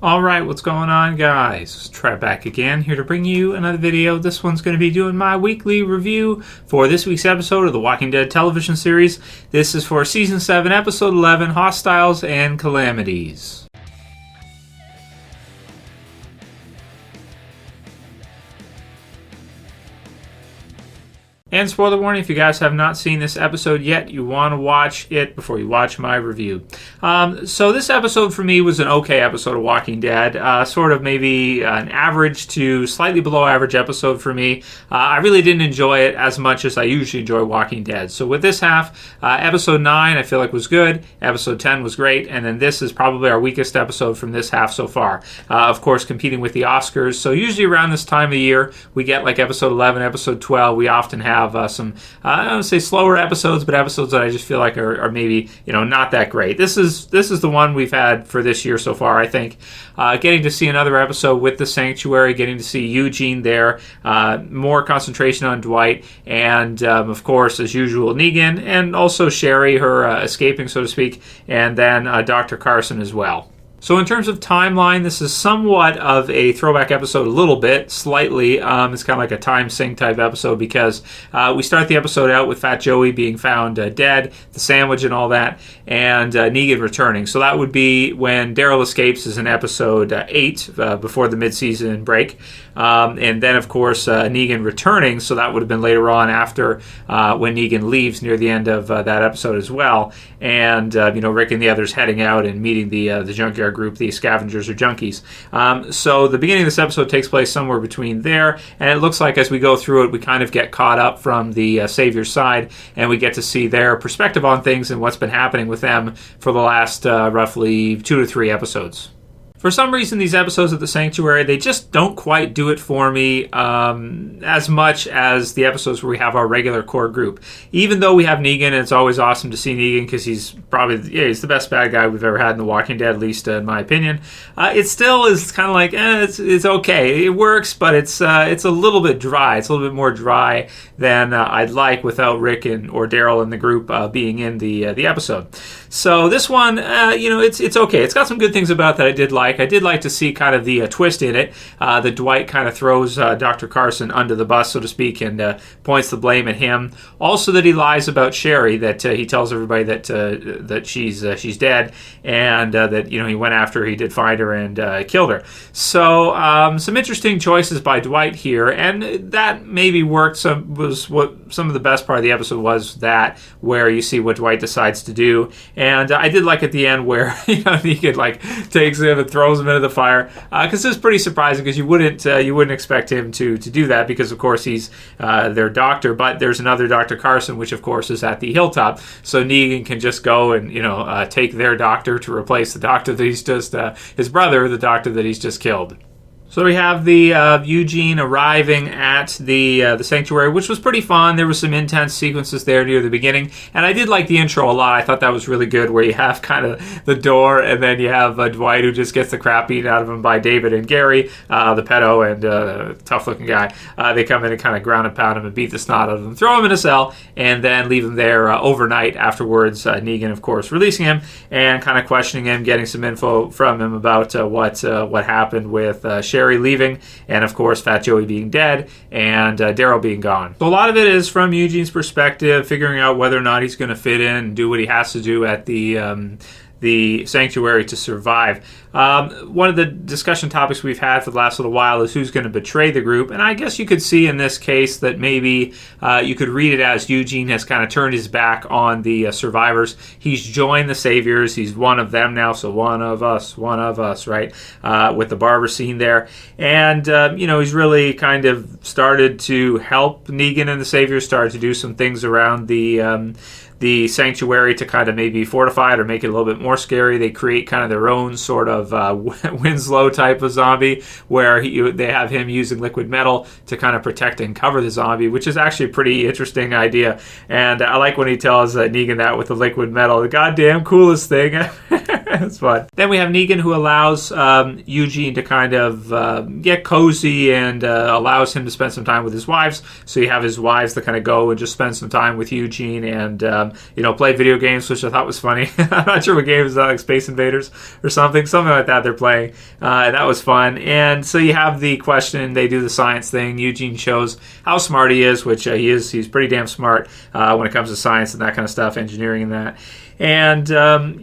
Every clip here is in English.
Alright, what's going on, guys? It's Trev back again, here to bring you another video. This one's going to be doing my weekly review for this week's episode of the Walking Dead television series. This is for Season 7, Episode 11, Hostiles and Calamities. And spoiler warning, if you guys have not seen this episode yet, you want to watch it before you watch my review. So this episode for me was an okay episode of Walking Dead. Sort of maybe an average to slightly below average episode for me. I really didn't enjoy it as much as I usually enjoy Walking Dead. So with this half, episode 9 I feel like was good, episode 10 was great, and then this is probably our weakest episode from this half so far. Of course, competing with the Oscars. So usually around this time of year, we get like episode 11, episode 12, we often have some, I don't want to say slower episodes, but episodes that I just feel like are maybe, not that great. This is the one we've had for this year so far, I think. Getting to see another episode with the Sanctuary, getting to see Eugene there, more concentration on Dwight, and of course, as usual, Negan, and also Sherry, her escaping, so to speak, and then Dr. Carson as well. So in terms of timeline, this is somewhat of a throwback episode, a little bit, slightly. It's kind of like a time sync type episode because we start the episode out with Fat Joey being found dead, the sandwich and all that, and Negan returning. So that would be when Daryl escapes is in episode 8 before the mid-season break. And then, of course, Negan returning, so that would have been later on after when Negan leaves near the end of that episode as well. And, Rick and the others heading out and meeting the junkyard group, the scavengers or junkies. So the beginning of this episode takes place somewhere between there, and it looks like as we go through it, we kind of get caught up from the Savior's side, and we get to see their perspective on things and what's been happening with them for the last roughly 2 to 3 episodes. For some reason, these episodes of The Sanctuary, they just don't quite do it for me as much as the episodes where we have our regular core group. Even though we have Negan, and it's always awesome to see Negan because he's probably he's the best bad guy we've ever had in The Walking Dead, at least in my opinion. It still is kind of like, it's okay. It works, but it's a little bit dry. It's a little bit more dry than I'd like without Rick or Daryl in the group being in the episode. So this one, it's okay. It's got some good things about it that I did like. I did like to see kind of the twist in it. That Dwight kind of throws Dr. Carson under the bus, so to speak, and points the blame at him. Also that he lies about Sherry, that he tells everybody that she's dead, and that he went after her, he did find her and killed her. So some interesting choices by Dwight here, and that maybe worked. Was what some of the best part of the episode was, that where you see what Dwight decides to do. And I did like at the end where Negan takes him and throws him into the fire, because it's pretty surprising because you wouldn't expect him to do that because of course he's their doctor, but there's another Dr. Carson, which of course is at the hilltop, so Negan can just go and take their doctor to replace the doctor that he's just his brother, the doctor that he's just killed. So we have the Eugene arriving at the Sanctuary, which was pretty fun. There were some intense sequences there near the beginning, and I did like the intro a lot. I thought that was really good, where you have kind of the door, and then you have Dwight, who just gets the crap beaten out of him by David and Gary, the pedo and tough-looking guy. They come in and kind of ground and pound him and beat the snot out of him, throw him in a cell, and then leave him there overnight afterwards. Negan, of course, releasing him and kind of questioning him, getting some info from him about what happened with Sherry leaving, and of course Fat Joey being dead, and Daryl being gone. So a lot of it is from Eugene's perspective, figuring out whether or not he's going to fit in and do what he has to do at the Sanctuary to survive. One of the discussion topics we've had for the last little while is who's going to betray the group, and I guess you could see in this case that maybe you could read it as Eugene has kind of turned his back on the survivors. He's joined the Saviors. He's one of them now, so one of us, right? With the barber scene there. And, he's really kind of started to help Negan and the Saviors, started to do some things around the Sanctuary to kind of maybe fortify it or make it a little bit more scary. They create kind of their own sort of Winslow type of zombie, where they have him using liquid metal to kind of protect and cover the zombie, which is actually a pretty interesting idea. And I like when he tells Negan that with the liquid metal, the goddamn coolest thing. It's fun. Then we have Negan, who allows Eugene to kind of get cozy and allows him to spend some time with his wives. So you have his wives that kind of go and just spend some time with Eugene and play video games, which I thought was funny. I'm not sure what game is that, like Space Invaders or something something like that they're playing. That was fun. And so you have the question, they do the science thing. Eugene shows how smart he is, which he is. He's pretty damn smart when it comes to science and that kind of stuff, engineering and that. And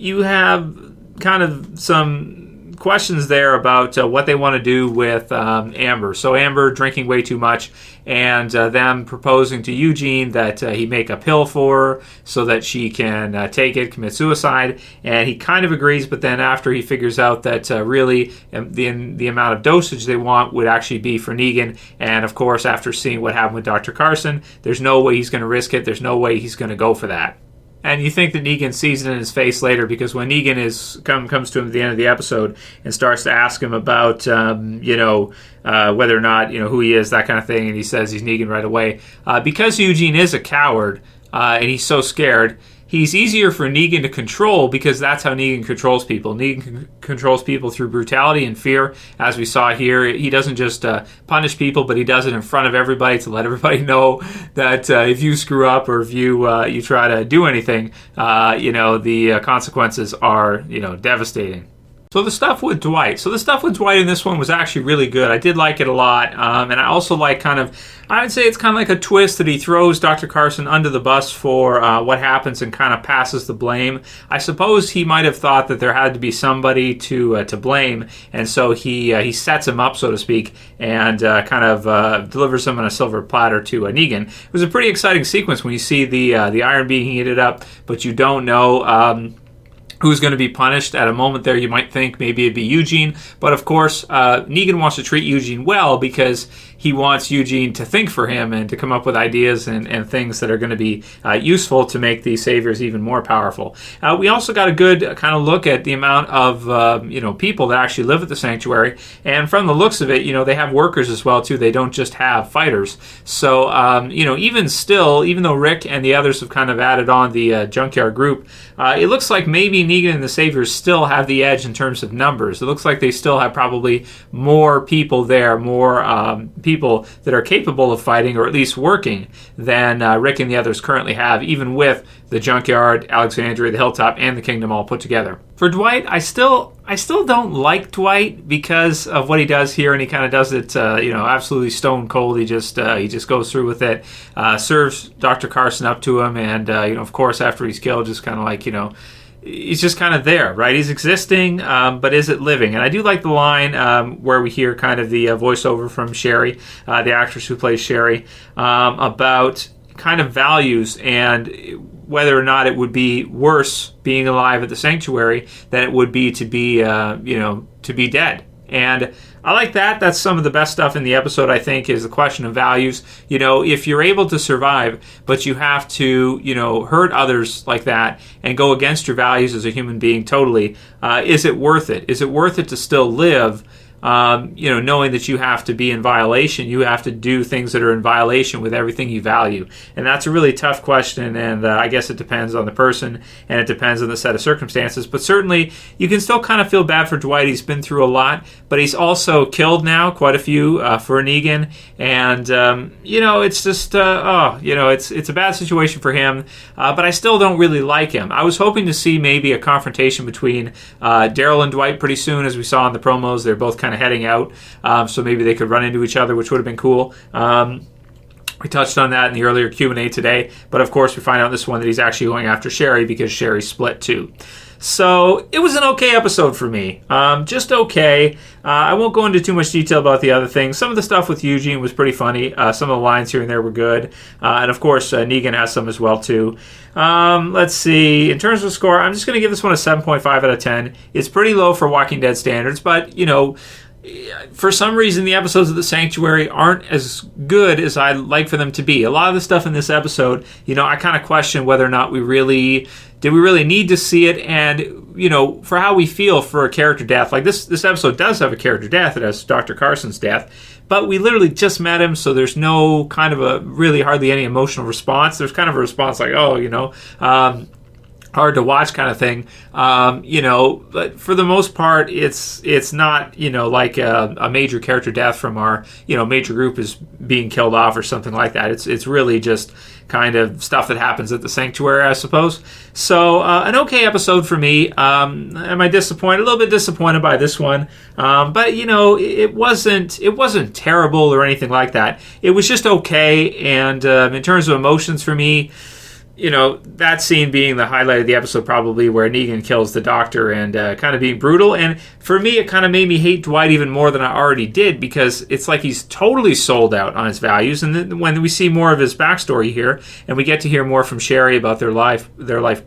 you have kind of some questions there about what they want to do with Amber. So Amber drinking way too much, and them proposing to Eugene that he make a pill for her so that she can take it, commit suicide, and he kind of agrees, but then after he figures out that really the amount of dosage they want would actually be for Negan, and of course after seeing what happened with Dr. Carson, there's no way he's going to risk it, there's no way he's going to go for that. And you think that Negan sees it in his face later, because when Negan comes to him at the end of the episode and starts to ask him about, whether or not, who he is, that kind of thing, and he says he's Negan right away. Because Eugene is a coward, and he's so scared, he's easier for Negan to control, because that's how Negan controls people. Negan controls people through brutality and fear, as we saw here. He doesn't just punish people, but he does it in front of everybody to let everybody know that if you screw up or if you try to do anything, the consequences are devastating. So the stuff with Dwight. In this one was actually really good. I did like it a lot. And I also like I would say it's kind of like a twist that he throws Dr. Carson under the bus for what happens and kind of passes the blame. I suppose he might have thought that there had to be somebody to blame. And so he sets him up, so to speak, and delivers him on a silver platter to Negan. It was a pretty exciting sequence when you see the iron being heated up, but you don't know who's going to be punished. At a moment there, you might think maybe it'd be Eugene, but of course, Negan wants to treat Eugene well because he wants Eugene to think for him and to come up with ideas and things that are going to be useful to make these saviors even more powerful. We also got a good kind of look at the amount of people that actually live at the sanctuary, and from the looks of it, they have workers as well too. They don't just have fighters. So even though Rick and the others have kind of added on the junkyard group, it looks like maybe Negan and the Saviors still have the edge in terms of numbers. It looks like they still have probably more people there, more people that are capable of fighting or at least working than Rick and the others currently have, even with the junkyard, Alexandria, the Hilltop, and the Kingdom all put together. For Dwight, I still don't like Dwight because of what he does here, and he kind of does it, absolutely stone cold. He just goes through with it, serves Dr. Carson up to him, and of course after he's killed, just kind of like he's just kind of there, right? He's existing, but is it living? And I do like the line where we hear kind of the voiceover from Sherry, the actress who plays Sherry, about kind of values and whether or not it would be worse being alive at the sanctuary than it would be to be, to be dead. And I like that. That's some of the best stuff in the episode, I think, is the question of values. If you're able to survive, but you have to, hurt others like that and go against your values as a human being totally, is it worth it? Is it worth it to still live? Knowing that you have to be in violation, you have to do things that are in violation with everything you value. And that's a really tough question, and I guess it depends on the person, and it depends on the set of circumstances. But certainly, you can still kind of feel bad for Dwight. He's been through a lot, but he's also killed now quite a few for Negan, and, it's just, it's a bad situation for him, but I still don't really like him. I was hoping to see maybe a confrontation between Daryl and Dwight pretty soon, as we saw in the promos. They're both kind of heading out, so maybe they could run into each other, which would have been cool. We touched on that in the earlier Q&A today, but of course we find out in this one that he's actually going after Sherry because Sherry split too. So it was an okay episode for me. Just okay. I won't go into too much detail about the other things. Some of the stuff with Eugene was pretty funny. Some of the lines here and there were good. And of course, Negan has some as well too. Let's see. In terms of score, I'm just going to give this one a 7.5 out of 10. It's pretty low for Walking Dead standards, but, for some reason, the episodes of The Sanctuary aren't as good as I'd like for them to be. A lot of the stuff in this episode, I kind of question whether or not did we really need to see it, and, for how we feel for a character death. Like, this episode does have a character death. It has Dr. Carson's death, but we literally just met him, so there's no kind of really hardly any emotional response. There's kind of a response like, hard to watch kind of thing. But for the most part, it's not, like a major character death from our, major group is being killed off or something like that. It's really just kind of stuff that happens at the sanctuary, I suppose. So an okay episode for me. Am I disappointed? A little bit disappointed by this one. But it wasn't terrible or anything like that. It was just okay. And in terms of emotions for me, that scene being the highlight of the episode, probably, where Negan kills the doctor and kind of being brutal. And for me, it kind of made me hate Dwight even more than I already did, because it's like he's totally sold out on his values. And then when we see more of his backstory here, and we get to hear more from Sherry about their life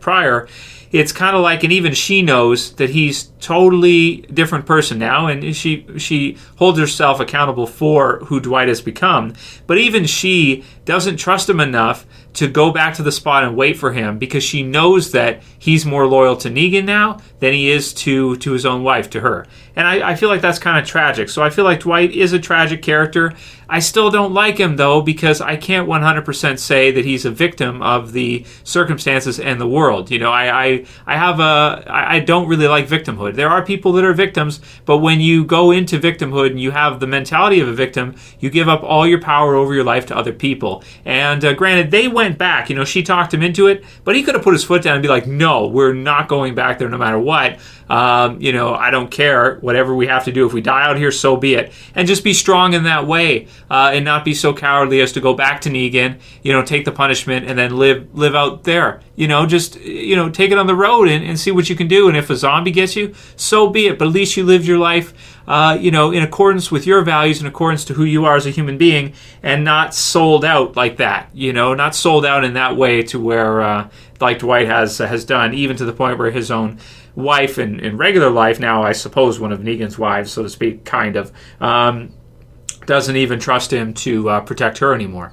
prior, it's kind of like, and even she knows that he's totally different person now, and she holds herself accountable for who Dwight has become. But even she doesn't trust him enough to go back to the spot and wait for him, because she knows that he's more loyal to Negan now than he is to his own wife, to her. And I feel like that's kind of tragic. So I feel like Dwight is a tragic character. I still don't like him, though, because I can't 100% say that he's a victim of the circumstances and the world. I don't really like victimhood. There are people that are victims, but when you go into victimhood and you have the mentality of a victim, you give up all your power over your life to other people. And granted, they went back. She talked him into it, but he could have put his foot down and be like, no, we're not going back there no matter what. I don't care. Whatever we have to do, if we die out here, so be it. And just be strong in that way, and not be so cowardly as to go back to Negan, take the punishment and then live out there. Just take it on the road and see what you can do. And if a zombie gets you, so be it. But at least you lived your life, in accordance with your values, in accordance to who you are as a human being, and not sold out like that. Not sold out in that way to where, like Dwight has done, even to the point where his own wife in regular life, now I suppose one of Negan's wives, so to speak, kind of, doesn't even trust him to protect her anymore.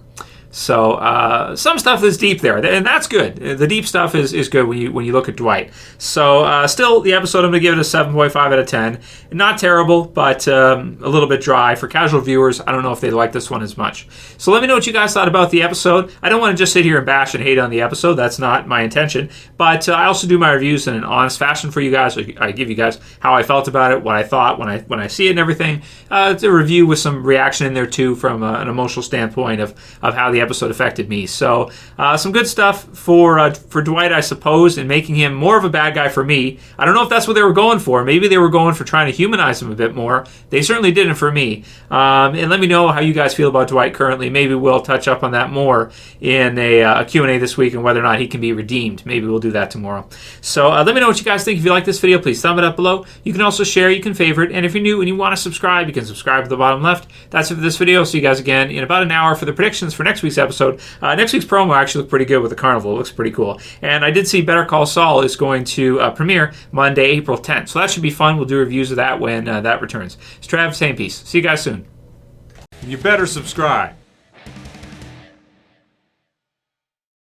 So some stuff is deep there, and that's good. The deep stuff is good when you look at Dwight. So still, the episode, I'm going to give it a 7.5 out of 10. Not terrible, but a little bit dry. For casual viewers, I don't know if they like this one as much. So let me know what you guys thought about the episode. I don't want to just sit here and bash and hate on the episode. That's not my intention. But I also do my reviews in an honest fashion for you guys. I give you guys how I felt about it, what I thought when I see it and everything. It's a review with some reaction in there, too, from an emotional standpoint of how the episode affected me. So some good stuff for Dwight, I suppose, in making him more of a bad guy for me. I don't know if that's what they were going for. Maybe they were going for trying to humanize him a bit more. They certainly didn't for me. And let me know how you guys feel about Dwight currently. Maybe we'll touch up on that more in a Q&A this week, and whether or not he can be redeemed. Maybe we'll do that tomorrow. So let me know what you guys think. If you like this video, please thumb it up below. You can also share, you can favorite, and if you're new and you want to subscribe, you can subscribe at the bottom left. That's it for this video. See you guys again in about an hour for the predictions for next week's episode. Next week's promo actually looked pretty good with the carnival. It looks pretty cool. And I did see Better Call Saul is going to premiere Monday, April 10th. So that should be fun. We'll do reviews of that when that returns. It's Trev, same piece. See you guys soon. You better subscribe.